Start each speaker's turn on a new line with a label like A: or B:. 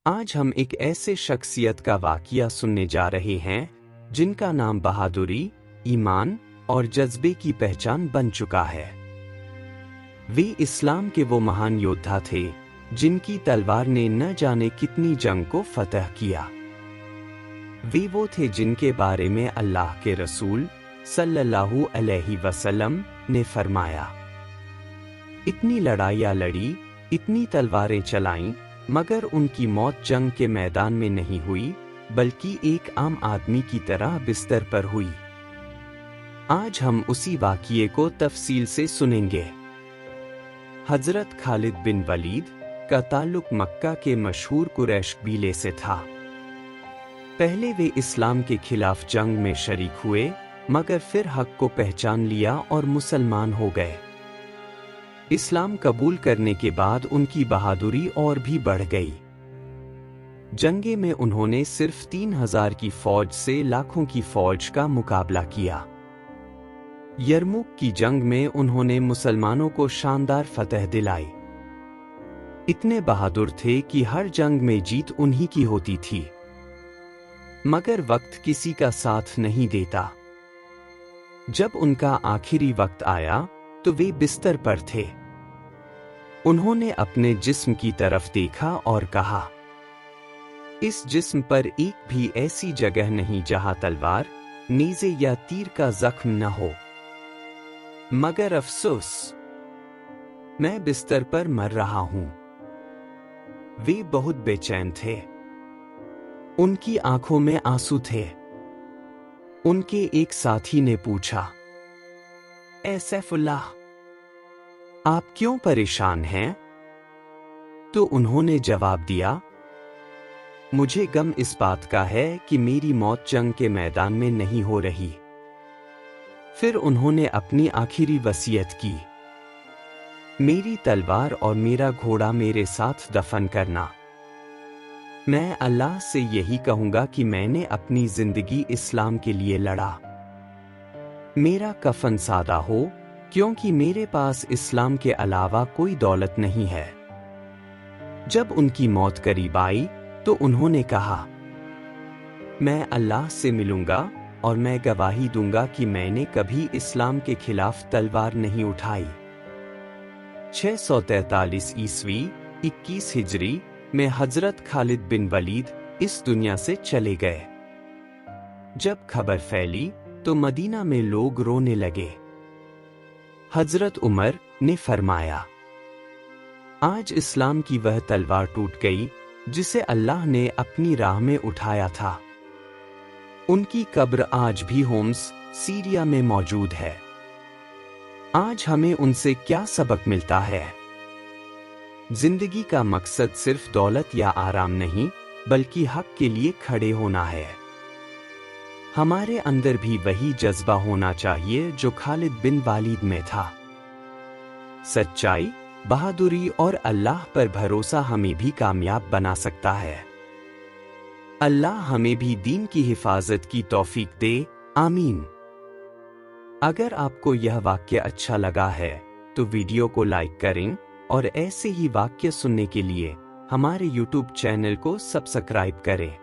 A: आज हम एक ऐसे शख्सियत का वाक़या सुनने जा रहे हैं जिनका नाम बहादुरी, ईमान और जज्बे की पहचान बन चुका है। वे इस्लाम के वो महान योद्धा थे जिनकी तलवार ने न जाने कितनी जंग को फतह किया। वे वो थे जिनके बारे में अल्लाह के रसूल सल्लल्लाहु अलैहि वसल्लम ने फरमाया, इतनी लड़ाइयाँ लड़ी, इतनी तलवारें चलाईं, मगर उनकी मौत जंग के मैदान में नहीं हुई बल्कि एक आम आदमी की तरह बिस्तर पर हुई। आज हम उसी वाक़ये को तफसील से सुनेंगे। हज़रत खालिद बिन वलीद का ताल्लुक मक्का के मशहूर कुरैश कबीले से था। पहले वे इस्लाम के खिलाफ जंग में शरीक हुए, मगर फिर हक को पहचान लिया और मुसलमान हो गए। इस्लाम कबूल करने के बाद उनकी बहादुरी और भी बढ़ गई। जंगे में उन्होंने सिर्फ 3000 की फौज से लाखों की फौज का मुकाबला किया। यरमुक की जंग में उन्होंने मुसलमानों को शानदार फतह दिलाई। इतने बहादुर थे कि हर जंग में जीत उन्हीं की होती थी। मगर वक्त किसी का साथ नहीं देता। जब उनका आखिरी वक्त आया तो वे बिस्तर पर थे। उन्होंने अपने जिस्म की तरफ देखा और कहा, इस जिस्म पर एक भी ऐसी जगह नहीं जहां तलवार, नेज़े या तीर का जख्म न हो। मगर अफसोस, मैं बिस्तर पर मर रहा हूं। वे बहुत बेचैन थे। उनकी आंखों में आंसू थे। उनके एक साथी ने पूछा, ए सैफुल्लाह, आप क्यों परेशान हैं? तो उन्होंने जवाब दिया, मुझे गम इस बात का है कि मेरी मौत जंग के मैदान में नहीं हो रही। फिर उन्होंने अपनी आखिरी वसीयत की, मेरी तलवार और मेरा घोड़ा मेरे साथ दफन करना। मैं अल्लाह से यही कहूंगा कि मैंने अपनी जिंदगी इस्लाम के लिए लड़ा। मेरा कफन सादा हो, क्योंकि मेरे पास इस्लाम के अलावा कोई दौलत नहीं है। जब उनकी मौत करीब आई तो उन्होंने कहा, मैं अल्लाह से मिलूंगा और मैं गवाही दूंगा कि मैंने कभी इस्लाम के खिलाफ तलवार नहीं उठाई। 643 ईस्वी 21 हिजरी में हजरत खालिद बिन वलीद इस दुनिया से चले गए। जब खबर फैली तो मदीना में लोग रोने लगे। हजरत उमर ने फरमाया, आज इस्लाम की वह तलवार टूट गई जिसे अल्लाह ने अपनी राह में उठाया था। उनकी कब्र आज भी होम्स, सीरिया में मौजूद है। आज हमें उनसे क्या सबक मिलता है? जिंदगी का मकसद सिर्फ दौलत या आराम नहीं, बल्कि हक के लिए खड़े होना है। हमारे अंदर भी वही जज्बा होना चाहिए जो खालिद बिन वलीद में था। सच्चाई, बहादुरी और अल्लाह पर भरोसा हमें भी कामयाब बना सकता है। अल्लाह हमें भी दीन की हिफाजत की तौफीक दे, आमीन। अगर आपको यह वाक्य अच्छा लगा है तो वीडियो को लाइक करें और ऐसे ही वाक्य सुनने के लिए हमारे YouTube चैनल को सब्सक्राइब करें।